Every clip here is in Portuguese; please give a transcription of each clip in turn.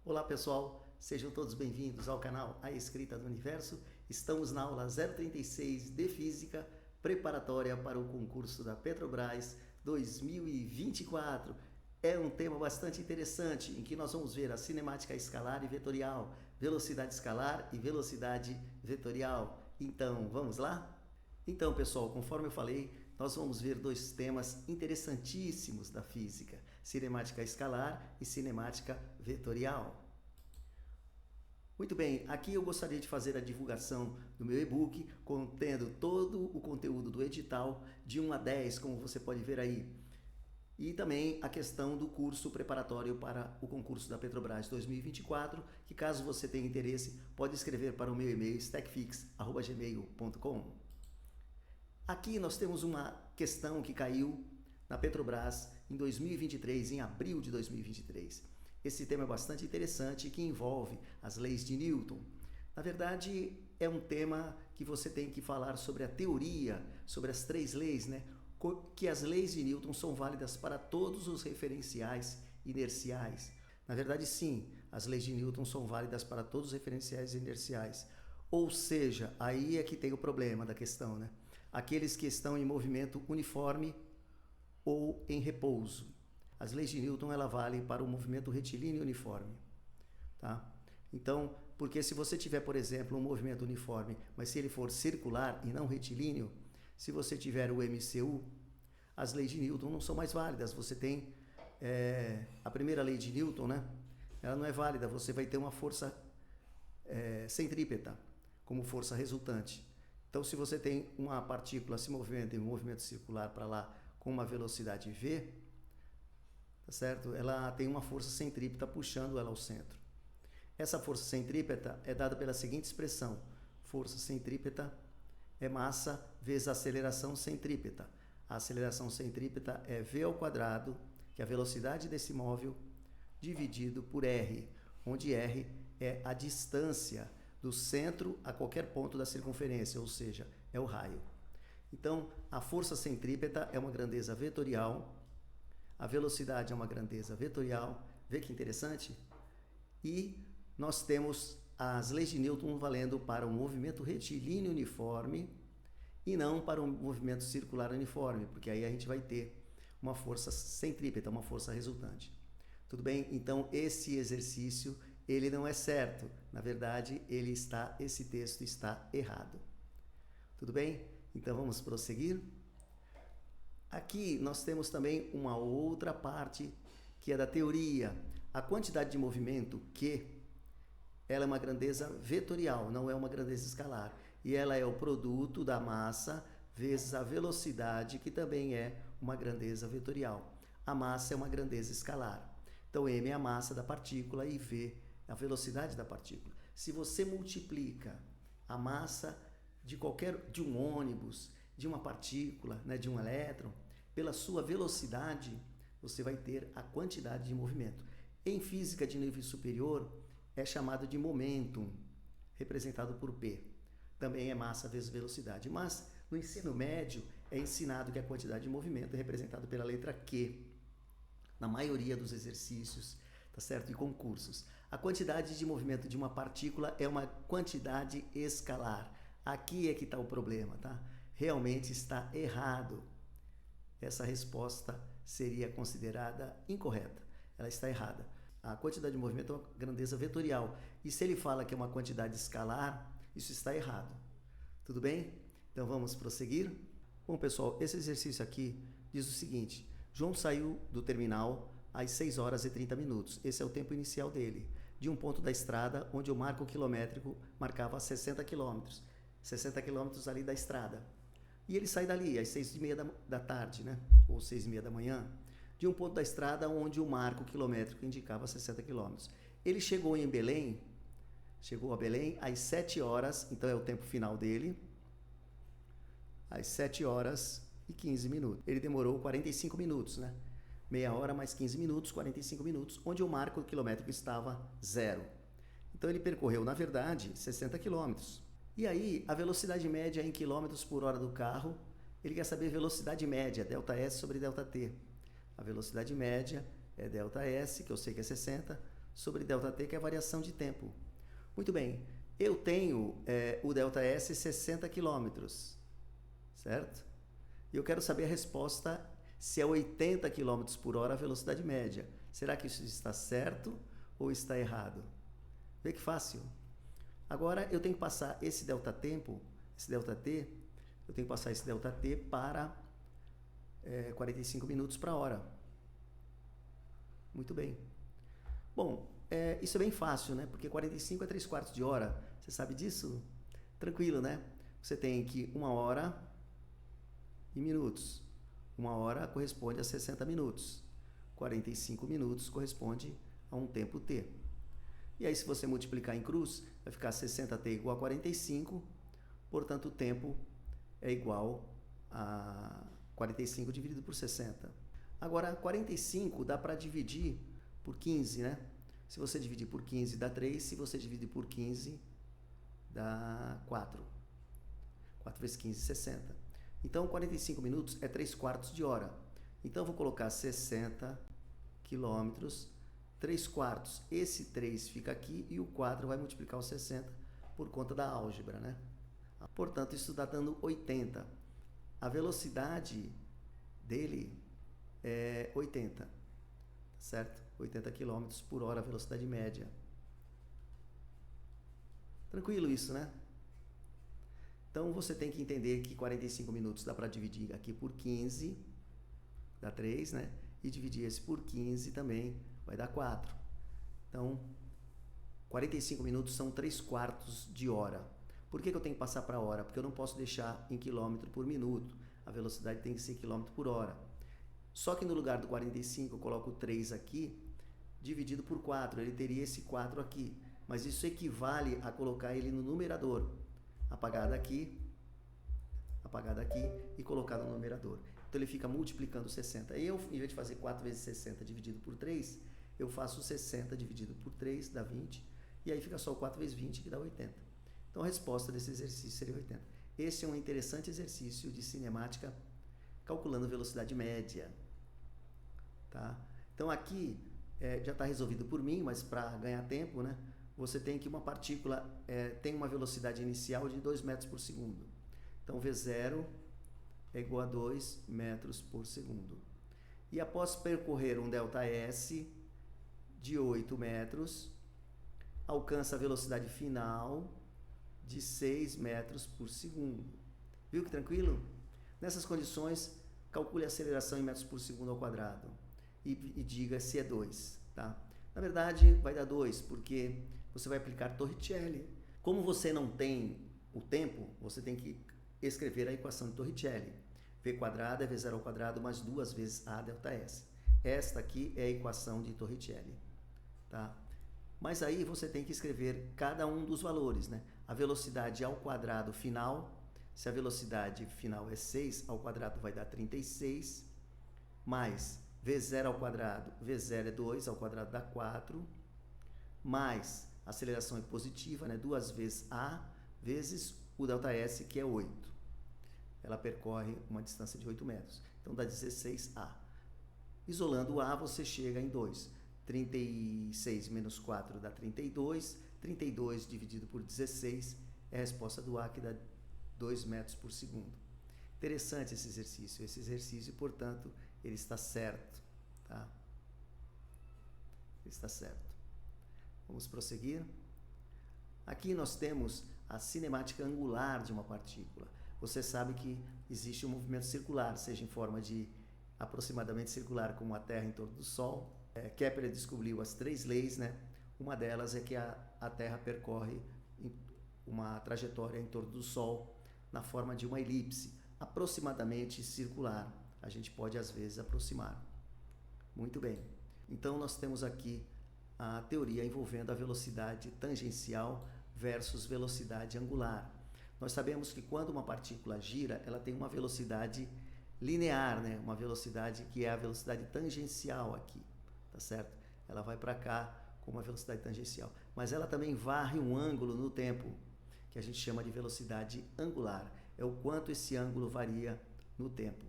Olá pessoal, sejam todos bem-vindos ao canal A Escrita do Universo. Estamos na aula 036 de Física, preparatória para o concurso da Petrobras 2024. É um tema bastante interessante, em que nós vamos ver a cinemática escalar e vetorial, velocidade escalar e velocidade vetorial. Então, vamos lá? Então, pessoal, conforme eu falei, nós vamos ver dois temas interessantíssimos da física: cinemática escalar e cinemática vetorial. Muito bem, aqui eu gostaria de fazer a divulgação do meu e-book, contendo todo o conteúdo do edital de 1 a 10, como você pode ver aí. E também a questão do curso preparatório para o concurso da Petrobras 2024, que caso você tenha interesse, pode escrever para o meu e-mail stackfix@gmail.com. Aqui nós temos uma questão que caiu na Petrobras em 2023, em abril de 2023. Esse tema é bastante interessante, que envolve as leis de Newton. Na verdade, é um tema que você tem que falar sobre a teoria, sobre as três leis, né? Que as leis de Newton são válidas para todos os referenciais inerciais. Na verdade, sim, as leis de Newton são válidas para todos os referenciais inerciais. Ou seja, aí é que tem o problema da questão, né? Aqueles que estão em movimento uniforme ou em repouso. As leis de Newton ela valem para o movimento retilíneo uniforme, tá? Então, porque se você tiver, por exemplo, um movimento uniforme, mas se ele for circular e não retilíneo, se você tiver o MCU, as leis de Newton não são mais válidas. Você tem a primeira lei de Newton, né? Ela não é válida. Você vai ter uma força centrípeta como força resultante. Então, se você tem uma partícula se movendo em um movimento circular para lá com uma velocidade v, tá certo? Ela tem uma força centrípeta puxando ela ao centro. Essa força centrípeta é dada pela seguinte expressão: força centrípeta é massa vezes aceleração centrípeta. A aceleração centrípeta é v ao quadrado, que é a velocidade desse móvel, dividido por r, onde r é a distância do centro a qualquer ponto da circunferência, ou seja, é o raio. Então, a força centrípeta é uma grandeza vetorial, a velocidade é uma grandeza vetorial. Vê que interessante? E nós temos as leis de Newton valendo para um movimento retilíneo uniforme e não para um movimento circular uniforme, porque aí a gente vai ter uma força centrípeta, uma força resultante. Tudo bem? Então, esse exercício, ele não é certo. Na verdade, esse texto está errado. Tudo bem? Então, vamos prosseguir. Aqui nós temos também uma outra parte que é da teoria. A quantidade de movimento Q, ela é uma grandeza vetorial, não é uma grandeza escalar. E ela é o produto da massa vezes a velocidade, que também é uma grandeza vetorial. A massa é uma grandeza escalar. Então, m é a massa da partícula e v é a velocidade da partícula. Se você multiplica a massa de um ônibus, de uma partícula, né, de um elétron, pela sua velocidade, você vai ter a quantidade de movimento. Em física de nível superior, é chamado de momentum, representado por P. Também é massa vezes velocidade. Mas no ensino médio é ensinado que a quantidade de movimento é representada pela letra Q, na maioria dos exercícios, tá certo? E concursos. A quantidade de movimento de uma partícula é uma quantidade escalar. Aqui é que está o problema, tá? Realmente está errado. Essa resposta seria considerada incorreta. Ela está errada. A quantidade de movimento é uma grandeza vetorial. E se ele fala que é uma quantidade escalar, isso está errado. Tudo bem? Então vamos prosseguir? Bom, pessoal, esse exercício aqui diz o seguinte: João saiu do terminal às 6 horas e 30 minutos. Esse é o tempo inicial dele, de um ponto da estrada onde o marco quilométrico marcava 60 quilômetros. 60 quilômetros ali da estrada. E ele sai dali às 6h30 da tarde, né? Ou 6h30 da manhã, de um ponto da estrada onde o marco quilométrico indicava 60 quilômetros. Ele chegou a Belém às 7 horas, então é o tempo final dele, às 7 horas e 15 minutos. Ele demorou 45 minutos, né? Meia hora mais 15 minutos, 45 minutos, onde o marco quilométrico estava 0. Então ele percorreu, na verdade, 60 quilômetros. E aí, a velocidade média em quilômetros por hora do carro, ele quer saber velocidade média, ΔS sobre ΔT. A velocidade média é ΔS, que eu sei que é 60, sobre ΔT, que é a variação de tempo. Muito bem, eu tenho o ΔS 60 km, certo? E eu quero saber a resposta se é 80 km por hora a velocidade média. Será que isso está certo ou está errado? Vê que fácil. Agora eu tenho que passar esse ΔT, eu tenho que passar esse ΔT para 45 minutos para hora. Muito bem. Bom, isso é bem fácil, né? Porque 45 é 3/4 de hora. Você sabe disso? Tranquilo, né? Você tem que 1 hora e minutos. 1 hora corresponde a 60 minutos. 45 minutos corresponde a um tempo t. E aí, se você multiplicar em cruz, vai ficar 60t igual a 45, portanto, o tempo é igual a 45 dividido por 60. Agora, 45 dá para dividir por 15, né? Se você dividir por 15, dá 3. Se você dividir por 15, dá 4. 4 vezes 15, 60. Então, 45 minutos é 3/4 de hora. Então, vou colocar 60 quilômetros, 3/4. Esse 3 fica aqui e o 4 vai multiplicar o 60 por conta da álgebra, né? Portanto, isso está dando 80. A velocidade dele é 80, certo? 80 km por hora a velocidade média. Tranquilo isso, né? Então, você tem que entender que 45 minutos dá para dividir aqui por 15, dá 3, né? E dividir esse por 15 também vai dar 4. Então, 45 minutos são 3/4 de hora. Por que eu tenho que passar para hora? Porque eu não posso deixar em quilômetro por minuto. A velocidade tem que ser quilômetro por hora. Só que no lugar do 45 eu coloco 3 aqui, dividido por 4. Ele teria esse 4 aqui. Mas isso equivale a colocar ele no numerador. Apagar daqui e colocar no numerador. Então ele fica multiplicando 60. Eu, em vez de fazer 4 vezes 60 dividido por 3, eu faço 60 dividido por 3, dá 20. E aí fica só o 4 vezes 20, que dá 80. Então a resposta desse exercício seria 80. Esse é um interessante exercício de cinemática calculando velocidade média. Tá? Então aqui já está resolvido por mim, mas para ganhar tempo, né? Você tem que uma partícula tem uma velocidade inicial de 2 metros por segundo. Então, V0 é igual a 2 metros por segundo. E após percorrer um ΔS de 8 metros, alcança a velocidade final de 6 metros por segundo. Viu que tranquilo? Nessas condições, calcule a aceleração em metros por segundo ao quadrado e diga se é 2, tá? Na verdade, vai dar 2, porque você vai aplicar Torricelli. Como você não tem o tempo, você tem que escrever a equação de Torricelli. V quadrado é V0 ao quadrado mais 2 vezes A ΔS. Esta aqui é a equação de Torricelli. Tá? Mas aí você tem que escrever cada um dos valores, né? A velocidade ao quadrado final, se a velocidade final é 6, ao quadrado vai dar 36, mais V0 ao quadrado, V0 é 2, ao quadrado dá 4, mais a aceleração é positiva, né? 2 vezes A, vezes o ΔS, que é 8. Ela percorre uma distância de 8 metros. Então, dá 16A. Isolando o A, você chega em 2. 36 menos 4 dá 32. 32 dividido por 16 é a resposta do A, que dá 2 metros por segundo. Interessante esse exercício. Esse exercício, portanto, ele está certo. Tá? Ele está certo. Vamos prosseguir. Aqui nós temos a cinemática angular de uma partícula. Você sabe que existe um movimento circular, seja em forma de aproximadamente circular, como a Terra em torno do Sol. Kepler descobriu as 3 leis, né? Uma delas é que a Terra percorre uma trajetória em torno do Sol na forma de uma elipse, aproximadamente circular. A gente pode, às vezes, aproximar. Muito bem. Então, nós temos aqui a teoria envolvendo a velocidade tangencial versus velocidade angular. Nós sabemos que quando uma partícula gira, ela tem uma velocidade linear, né? Uma velocidade que é a velocidade tangencial aqui, tá certo? Ela vai para cá com uma velocidade tangencial, mas ela também varre um ângulo no tempo, que a gente chama de velocidade angular. É o quanto esse ângulo varia no tempo,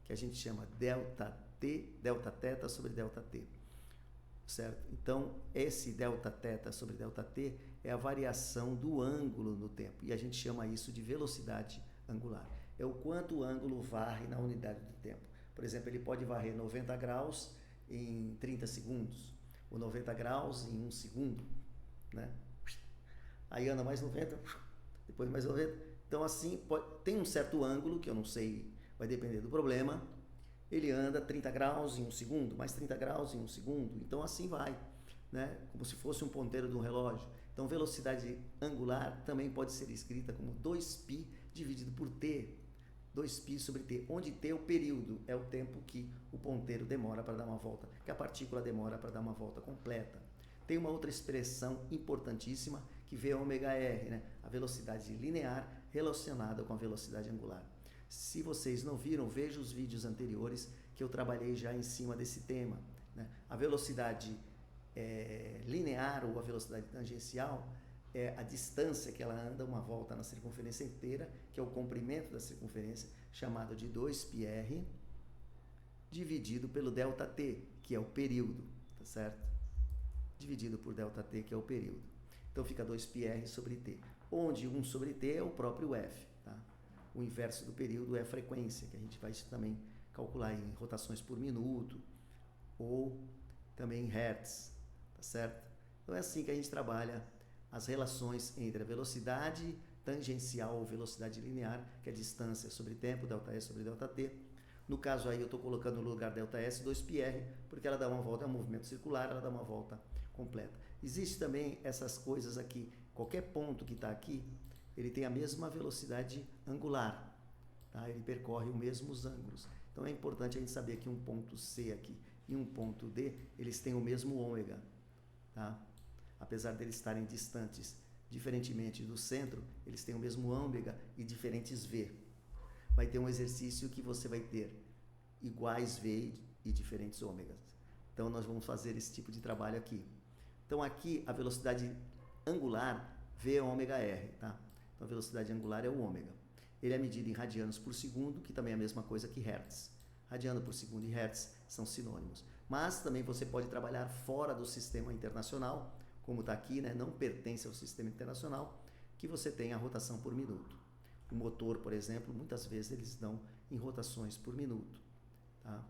que a gente chama delta t, delta θ sobre delta t. certo? Então, esse Δθ sobre ΔT é a variação do ângulo no tempo, e a gente chama isso de velocidade angular. É o quanto o ângulo varre na unidade do tempo. Por exemplo, ele pode varrer 90 graus em 30 segundos, ou 90 graus em 1 segundo, né? Aí anda mais 90, depois mais 90. Então, assim, tem um certo ângulo, que eu não sei, vai depender do problema. Ele anda 30 graus em 1 segundo, mais 30 graus em 1 segundo. Então, assim vai, né? Como se fosse um ponteiro de um relógio. Então, velocidade angular também pode ser escrita como 2π dividido por t. 2π sobre t, onde t é o período, é o tempo que o ponteiro demora para dar uma volta, que a partícula demora para dar uma volta completa. Tem uma outra expressão importantíssima que vê ômega-r, né? A velocidade linear relacionada com a velocidade angular. Se vocês não viram, vejam os vídeos anteriores que eu trabalhei já em cima desse tema, né? A velocidade linear ou a velocidade tangencial é a distância que ela anda uma volta na circunferência inteira, que é o comprimento da circunferência, chamado de 2πr, dividido pelo ΔT, que é o período, tá certo? Dividido por ΔT, que é o período. Então fica 2πr sobre t, onde 1 sobre t é o próprio f, tá? O inverso do período é a frequência, que a gente vai também calcular em rotações por minuto, ou também em hertz, tá certo? Então é assim que a gente trabalha as relações entre a velocidade tangencial ou velocidade linear, que é a distância sobre tempo, ΔS sobre ΔT. No caso aí eu estou colocando no lugar ΔS 2πr, porque ela dá uma volta, é um movimento circular, ela dá uma volta completa. Existe também essas coisas aqui, qualquer ponto que está aqui, ele tem a mesma velocidade angular, tá? Ele percorre os mesmos ângulos. Então é importante a gente saber que um ponto C aqui e um ponto D, eles têm o mesmo ômega, tá? Apesar deles estarem distantes, diferentemente do centro, eles têm o mesmo ômega e diferentes V. Vai ter um exercício que você vai ter iguais V e diferentes ômegas. Então, nós vamos fazer esse tipo de trabalho aqui. Então, aqui, a velocidade angular, V é ômega-r, tá? Então, a velocidade angular é o ômega. Ele é medido em radianos por segundo, que também é a mesma coisa que hertz. Radiano por segundo e hertz são sinônimos. Mas, também você pode trabalhar fora do sistema internacional, como está aqui, né? Não pertence ao sistema internacional, que você tem a rotação por minuto. O motor, por exemplo, muitas vezes eles dão em rotações por minuto, tá?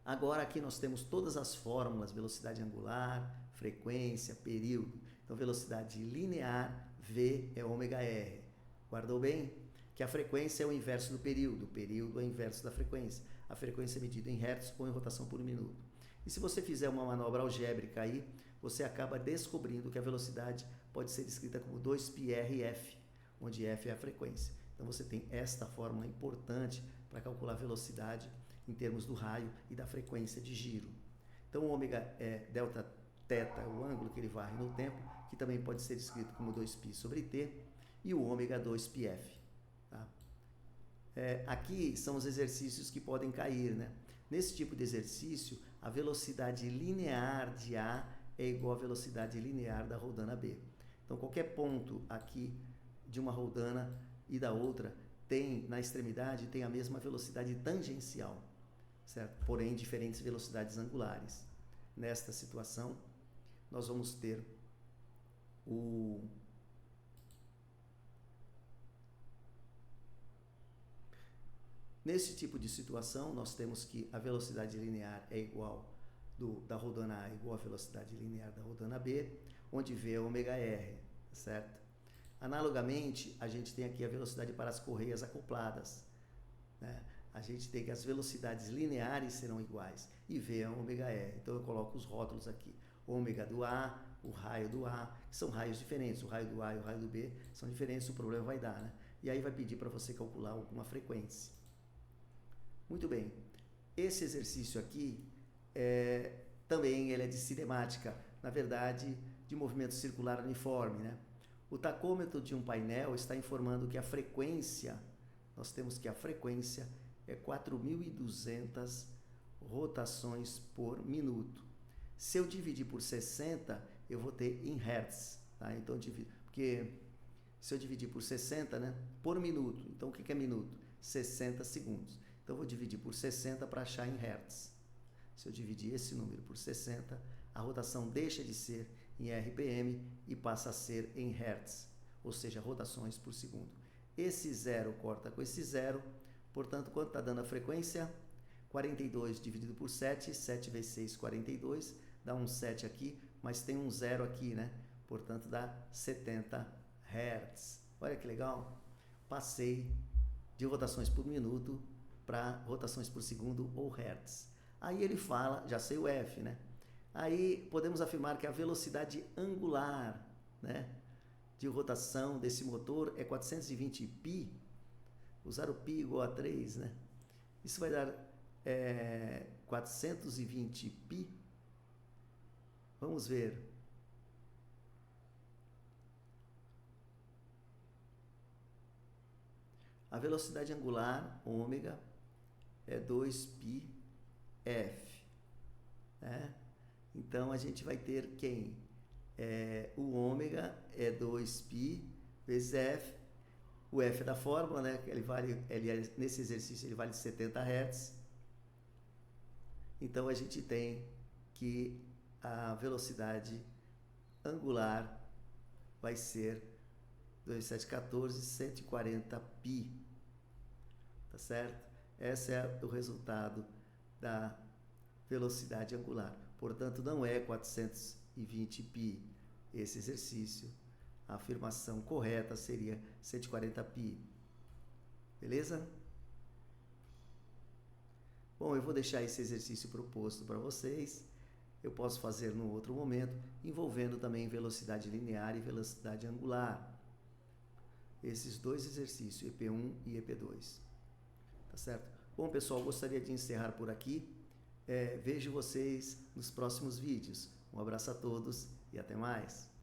Agora aqui nós temos todas as fórmulas, velocidade angular, frequência, período. Então, velocidade linear, V é ômega-r. Guardou bem? Que a frequência é o inverso do período. O período é o inverso da frequência. A frequência é medida em hertz ou em rotação por minuto. E se você fizer uma manobra algébrica aí, você acaba descobrindo que a velocidade pode ser escrita como 2πrf, onde f é a frequência. Então, você tem esta fórmula importante para calcular a velocidade em termos do raio e da frequência de giro. Então, o ômega é Δθ, o ângulo que ele varre no tempo, que também pode ser escrito como 2π sobre t, e o ômega 2πf. Tá? Aqui são os exercícios que podem cair, né? Nesse tipo de exercício, a velocidade linear de A é igual à velocidade linear da roldana B. Então, qualquer ponto aqui de uma roldana e da outra tem, na extremidade, tem a mesma velocidade tangencial, certo? Porém, diferentes velocidades angulares. Nesta situação, nós vamos ter Nesse tipo de situação, nós temos que a velocidade linear é igual da roldana A igual à velocidade linear da roldana B, onde V é ômega-r, certo? Analogamente, a gente tem aqui a velocidade para as correias acopladas, né? A gente tem que as velocidades lineares serão iguais, e V é ômega-r. Então, eu coloco os rótulos aqui. Ômega do A, o raio do A, que são raios diferentes. O raio do A e o raio do B são diferentes, o problema vai dar, né? E aí vai pedir para você calcular alguma frequência. Muito bem. Esse exercício aqui, também ele é de cinemática, na verdade, de movimento circular uniforme, né? O tacômetro de um painel está informando que a frequência, nós temos que a frequência é 4.200 rotações por minuto. Se eu dividir por 60, eu vou ter em hertz, tá? Então, porque se eu dividir por 60, né, por minuto, então o que é minuto? 60 segundos. Então, eu vou dividir por 60 para achar em hertz, Se eu dividir esse número por 60, a rotação deixa de ser em RPM e passa a ser em Hertz, ou seja, rotações por segundo. Esse zero corta com esse zero, portanto, quanto está dando a frequência? 42 dividido por 7, 7 vezes 6, 42, dá um 7 aqui, mas tem um zero aqui, né? Portanto, dá 70 Hz. Olha que legal! Passei de rotações por minuto para rotações por segundo ou Hertz. Aí ele fala, já sei o F, né? Aí podemos afirmar que a velocidade angular, né, de rotação desse motor é 420 pi. Usar o pi igual a 3, né? Isso vai dar 420 pi. Vamos ver. A velocidade angular, ômega, é 2πf, né? Então, a gente vai ter quem? O ômega é 2π vezes f. O f é da fórmula, né? Nesse exercício ele vale 70 Hz. Então, a gente tem que a velocidade angular vai ser 2714, 140 pi. Tá certo? Esse é o resultado da velocidade angular. Portanto, não é 420 pi esse exercício. A afirmação correta seria 140 pi. Beleza? Bom, eu vou deixar esse exercício proposto para vocês. Eu posso fazer num outro momento, envolvendo também velocidade linear e velocidade angular. Esses dois exercícios, EP1 e EP2. Tá certo? Bom, pessoal, gostaria de encerrar por aqui. Vejo vocês nos próximos vídeos. Um abraço a todos e até mais.